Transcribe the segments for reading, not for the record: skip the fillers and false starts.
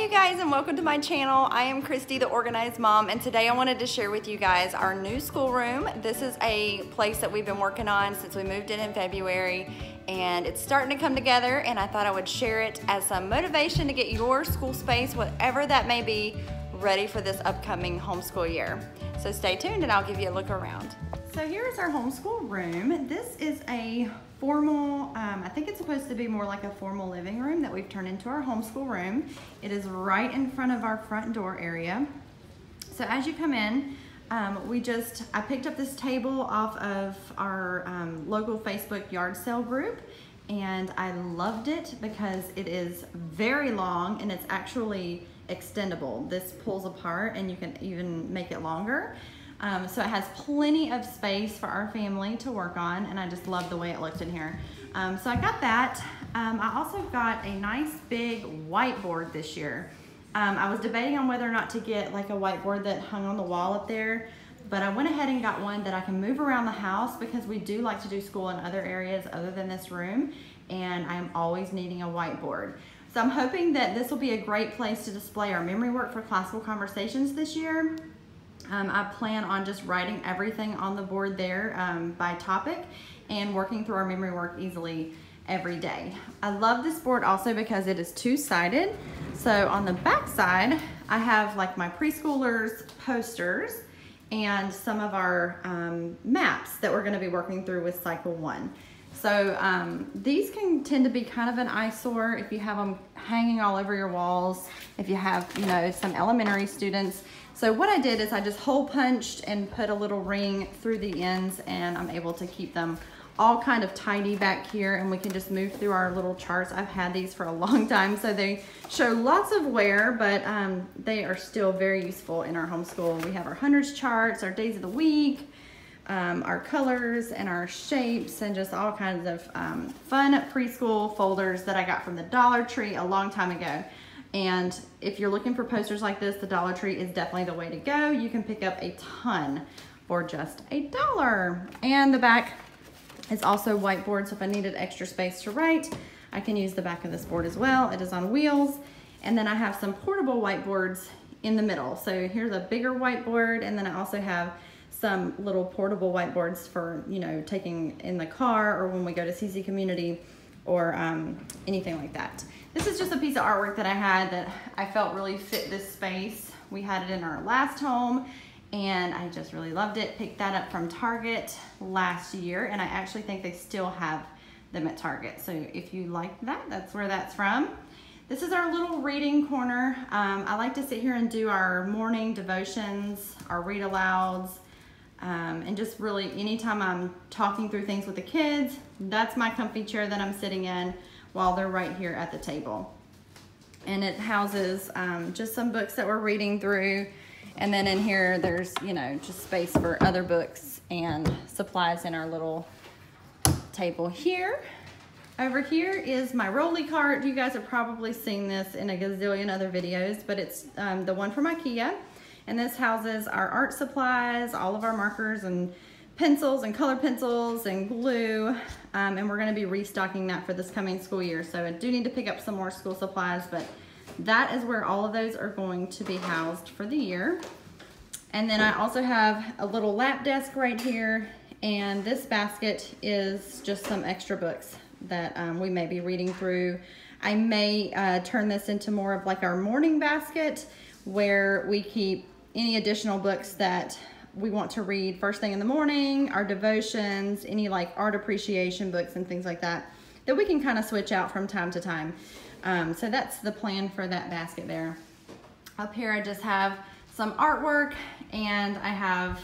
you guys, and welcome to my channel. I am Christy, the Organized Mom, and today I wanted to share with you guys our new schoolroom. This is a place that we've been working on since we moved in February, and it's starting to come together, and I thought I would share it as some motivation to get your school space, whatever that may be, ready for this upcoming homeschool year. So stay tuned and I'll give you a look around. So here's our homeschool room. This is a formal, I think it's supposed to be more like a formal living room that we've turned into our homeschool room. It is right in front of our front door area. So as you come in, I picked up this table off of our local Facebook yard sale group, and I loved it because it is very long and it's actually extendable. This pulls apart and you can even make it longer. So it has plenty of space for our family to work on, and I just love the way it looked in here. So I got that. I also got a nice big whiteboard this year. I was debating on whether or not to get like a whiteboard that hung on the wall up there, but I went ahead and got one that I can move around the house because we do like to do school in other areas other than this room, and I'm always needing a whiteboard. So I'm hoping that this will be a great place to display our memory work for classical conversations this year. I plan on just writing everything on the board there by topic and working through our memory work easily every day. I love this board also because it is two-sided. So on the back side, I have like my preschoolers' posters and some of our maps that we're going to be working through with cycle 1. So these can tend to be kind of an eyesore if you have them hanging all over your walls, if you have, you know, some elementary students. So what I did is I just hole punched and put a little ring through the ends, and I'm able to keep them all kind of tidy back here, and we can just move through our little charts. I've had these for a long time, so they show lots of wear, but they are still very useful in our homeschool. We have our hundreds charts, our days of the week, our colors and our shapes, and just all kinds of fun preschool folders that I got from the Dollar Tree a long time ago. And if you're looking for posters like this, the Dollar Tree is definitely the way to go. You can pick up a ton for just $1. And the back is also whiteboard, so if I needed extra space to write, I can use the back of this board as well. It is on wheels. And then I have some portable whiteboards in the middle. So here's a bigger whiteboard, and then I also have some little portable whiteboards for, you know, taking in the car or when we go to CC Community or anything like that. This is just a piece of artwork that I had that I felt really fit this space. We had it in our last home and I just really loved it. Picked that up from Target last year, and I actually think they still have them at Target. So if you like that, that's where that's from. This is our little reading corner. I like to sit here and do our morning devotions, our read alouds, and just really anytime I'm talking through things with the kids, that's my comfy chair that I'm sitting in while they're right here at the table. And it houses just some books that we're reading through, and then in here there's, you know, just space for other books and supplies in our little table here. Over here is my rolly cart. You guys have probably seen this in a gazillion other videos, but it's the one from IKEA. And this houses our art supplies, all of our markers and pencils and color pencils and glue. And we're gonna be restocking that for this coming school year. So I do need to pick up some more school supplies, but that is where all of those are going to be housed for the year. And then I also have a little lap desk right here. And this basket is just some extra books that we may be reading through. I may turn this into more of like our morning basket where we keep any additional books that we want to read first thing in the morning, our devotions, any like art appreciation books and things like that, that we can kind of switch out from time to time. So that's the plan for that basket there. Up here I just have some artwork, and I have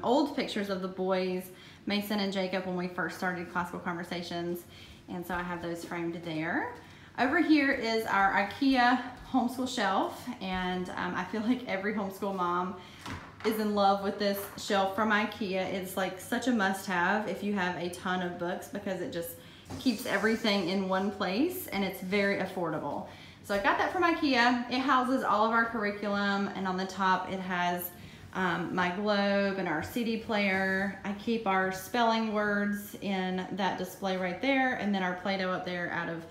old pictures of the boys, Mason and Jacob, when we first started Classical Conversations, and so I have those framed there. Over here is our IKEA homeschool shelf, and I feel like every homeschool mom is in love with this shelf from IKEA. It's like such a must-have if you have a ton of books, because it just keeps everything in one place and it's very affordable. So I got that from IKEA. It houses all of our curriculum, and on the top it has my globe and our CD player. I keep our spelling words in that display right there, and then our Play-Doh up there out of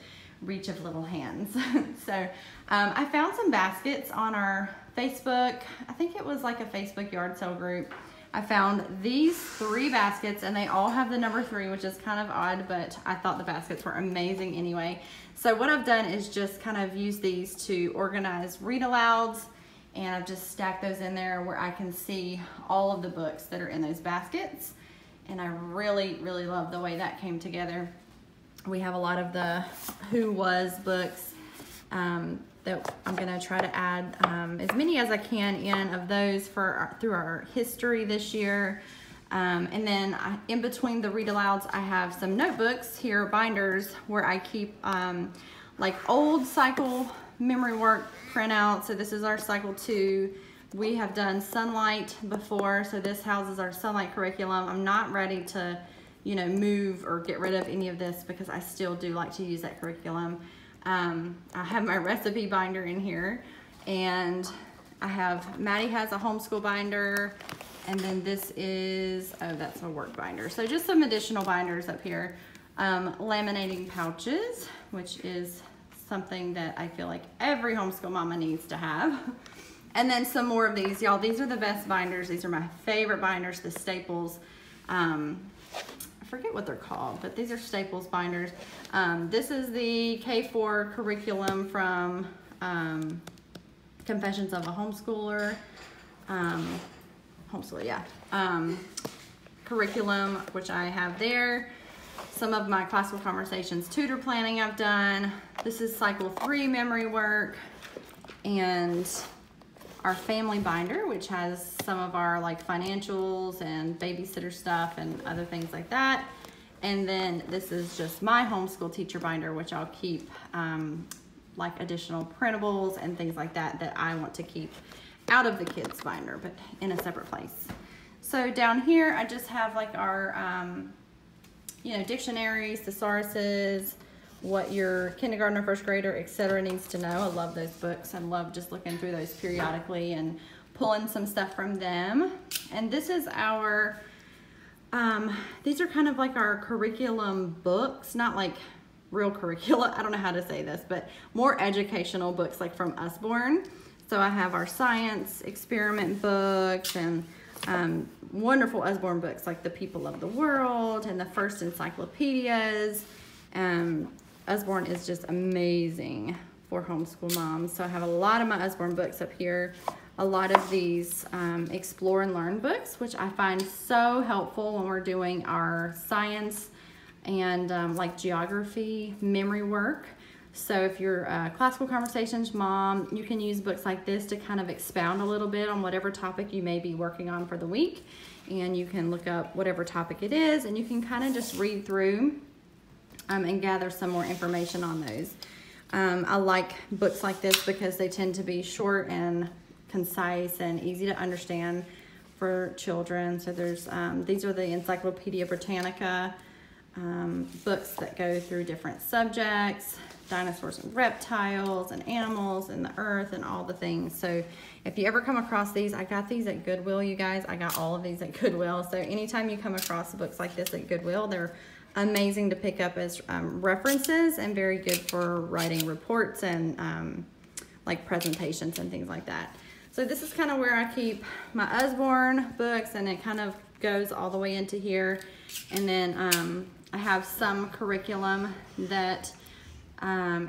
reach of little hands. So I found some baskets on our Facebook. I think it was like a Facebook yard sale group. I found these 3 baskets, and they all have the number 3, which is kind of odd, but I thought the baskets were amazing anyway. So what I've done is just kind of use these to organize read alouds, and I've just stacked those in there where I can see all of the books that are in those baskets. And I really, really love the way that came together. We have a lot of the Who Was books that I'm gonna try to add as many as I can in of those for through our history this year. And then in between the read alouds, I have some notebooks here, binders, where I keep like old cycle memory work printouts. So this is our cycle 2. We have done Sunlight before, so this houses our Sunlight curriculum. I'm not ready to, you know, move or get rid of any of this because I still do like to use that curriculum. I have my recipe binder in here, and I have, Maddie has a homeschool binder, and then this is, oh, that's a work binder. So just some additional binders up here. Laminating pouches, which is something that I feel like every homeschool mama needs to have. And then some more of these, y'all. These are the best binders. These are my favorite binders, the Staples. I forget what they're called, but these are Staples binders. This is the K4 curriculum from Confessions of a Homeschooler. Homeschooler, yeah. Curriculum, which I have there. Some of my Classical Conversations tutor planning I've done. This is cycle 3 memory work. And our family binder, which has some of our like financials and babysitter stuff and other things like that. And then this is just my homeschool teacher binder, which I'll keep like additional printables and things like that that I want to keep out of the kids binder, but in a separate place. So down here, I just have like our, you know, dictionaries, thesauruses, what your kindergartner, first grader, etc. needs to know. I love those books. I love just looking through those periodically and pulling some stuff from them. And this is our, these are kind of like our curriculum books, not like real curricula. I don't know how to say this, but more educational books like from Usborne. So I have our science experiment books and wonderful Usborne books like The People of the World and the First Encyclopedias. Usborne is just amazing for homeschool moms. So I have a lot of my Usborne books up here. A lot of these Explore and Learn books, which I find so helpful when we're doing our science and like geography memory work. So if you're a Classical Conversations mom, you can use books like this to kind of expound a little bit on whatever topic you may be working on for the week. And you can look up whatever topic it is, and you can kind of just read through and gather some more information on those. I like books like this because they tend to be short and concise and easy to understand for children. So there's these are the Encyclopedia Britannica books that go through different subjects, dinosaurs and reptiles and animals and the earth and all the things. So if you ever come across these, I got these at Goodwill, you guys. I got all of these at Goodwill. So anytime you come across books like this at Goodwill, they're amazing to pick up as references and very good for writing reports and like presentations and things like that. So this is kind of where I keep my Usborne books, and it kind of goes all the way into here. And then I have some curriculum that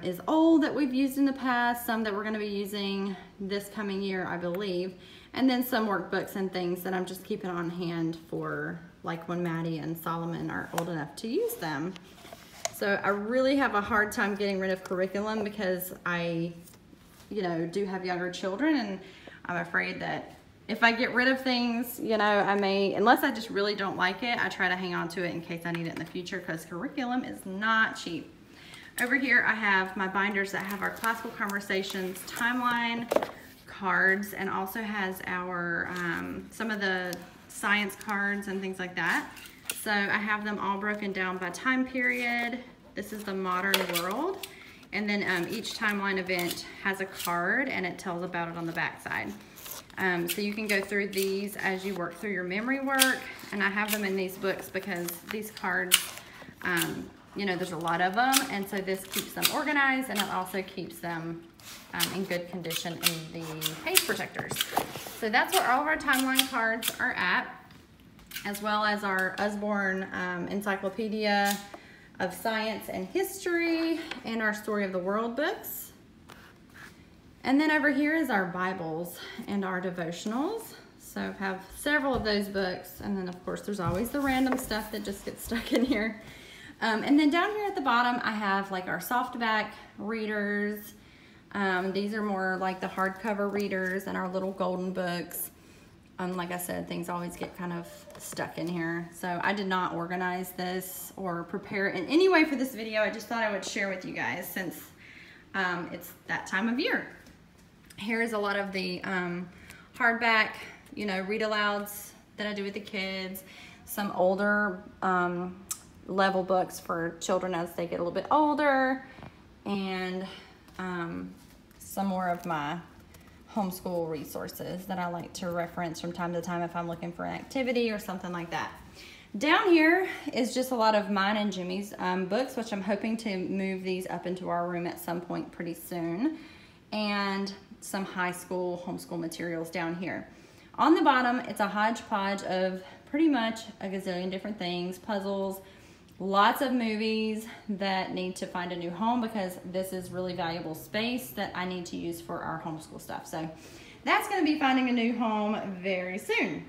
is old that we've used in the past, some that we're going to be using this coming year, I believe, and then some workbooks and things that I'm just keeping on hand for like when Maddie and Solomon are old enough to use them. So I really have a hard time getting rid of curriculum because I, you know, do have younger children, and I'm afraid that if I get rid of things, you know, I may, unless I just really don't like it, I try to hang on to it in case I need it in the future, because curriculum is not cheap. Over here I have my binders that have our Classical Conversations timeline cards, and also has our some of the science cards and things like that. So I have them all broken down by time period. This is the modern world, and then each timeline event has a card and it tells about it on the back side. So you can go through these as you work through your memory work, and I have them in these books because these cards you know, there's a lot of them, and so this keeps them organized, and it also keeps them in good condition in the page protectors. So that's where all of our timeline cards are at, as well as our Usborne Encyclopedia of Science and History and our Story of the World books. And then over here is our Bibles and our devotionals. So I have several of those books, and then of course there's always the random stuff that just gets stuck in here. And then down here at the bottom I have like our softback readers. These are more like the hardcover readers and our little golden books. Like I said, things always get kind of stuck in here. So I did not organize this or prepare it in any way for this video. I just thought I would share with you guys since it's that time of year. Here's a lot of the hardback, you know, read alouds that I do with the kids. Some older level books for children as they get a little bit older. And some more of my homeschool resources that I like to reference from time to time if I'm looking for an activity or something like that. Down here is just a lot of mine and Jimmy's books, which I'm hoping to move these up into our room at some point pretty soon, and some high school homeschool materials down here. On the bottom, it's a hodgepodge of pretty much a gazillion different things, puzzles, lots of movies that need to find a new home because this is really valuable space that I need to use for our homeschool stuff. So that's going to be finding a new home very soon.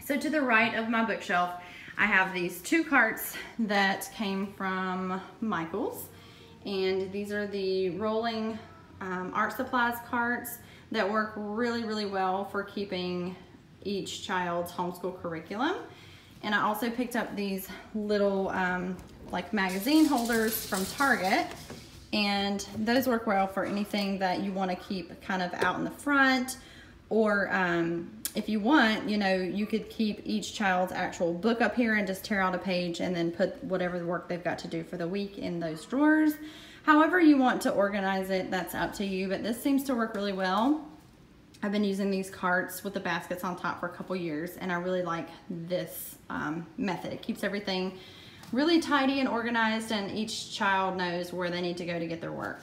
So to the right of my bookshelf, I have these 2 carts that came from Michael's, and these are the rolling art supplies carts that work really, really well for keeping each child's homeschool curriculum. And I also picked up these little like magazine holders from Target, and those work well for anything that you want to keep kind of out in the front, or if you want, you know, you could keep each child's actual book up here and just tear out a page and then put whatever work they've got to do for the week in those drawers. However you want to organize it, that's up to you, but this seems to work really well. I've been using these carts with the baskets on top for a couple years, and I really like this method. It keeps everything really tidy and organized, and each child knows where they need to go to get their work.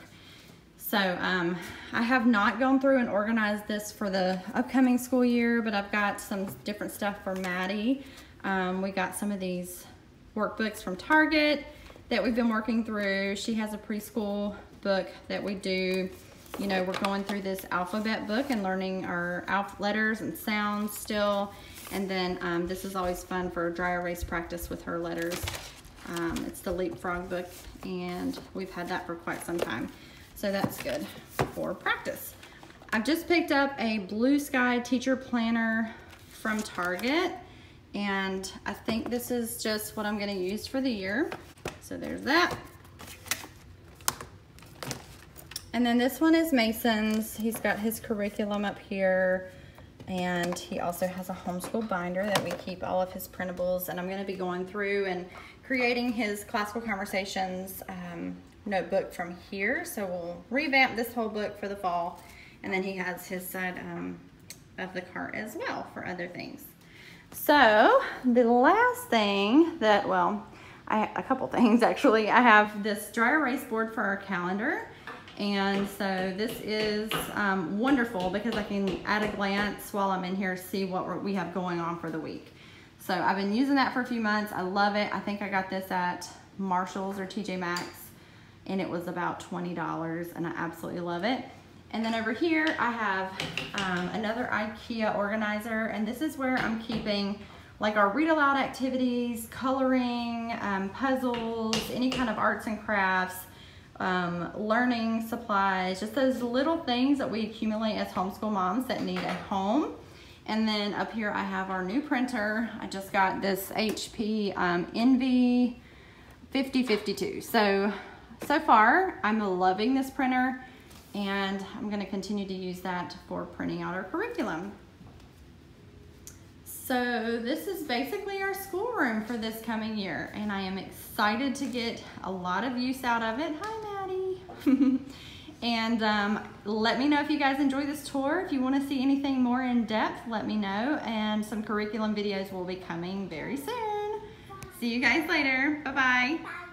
So I have not gone through and organized this for the upcoming school year, but I've got some different stuff for Maddie. We got some of these workbooks from Target that we've been working through. She has a preschool book that we do. You know, we're going through this alphabet book and learning our letters and sounds still. And then this is always fun for dry erase practice with her letters. It's the Leapfrog book, and we've had that for quite some time. So that's good for practice. I've just picked up a Blue Sky teacher planner from Target, and I think this is just what I'm going to use for the year. So there's that. And then this one is Mason's. He's got his curriculum up here, and he also has a homeschool binder that we keep all of his printables, and I'm going to be going through and creating his Classical Conversations notebook from here. So we'll revamp this whole book for the fall, and then he has his side of the cart as well for other things. So the last thing that, well, a couple things actually. I have this dry erase board for our calendar. And so this is wonderful because I can at a glance while I'm in here see what we have going on for the week. So I've been using that for a few months. I love it. I think I got this at Marshall's or TJ Maxx, and it was about $20, and I absolutely love it. And then over here I have another IKEA organizer, and this is where I'm keeping like our read aloud activities, coloring, puzzles, any kind of arts and crafts, learning supplies, just those little things that we accumulate as homeschool moms that need a home. And then up here I have our new printer. I just got this HP Envy 5052. So far I'm loving this printer, and I'm going to continue to use that for printing out our curriculum. So this is basically our schoolroom for this coming year, and I am excited to get a lot of use out of it. Hi, Maddie. And let me know if you guys enjoy this tour. If you want to see anything more in depth, let me know, and some curriculum videos will be coming very soon. See you guys later. Bye-bye.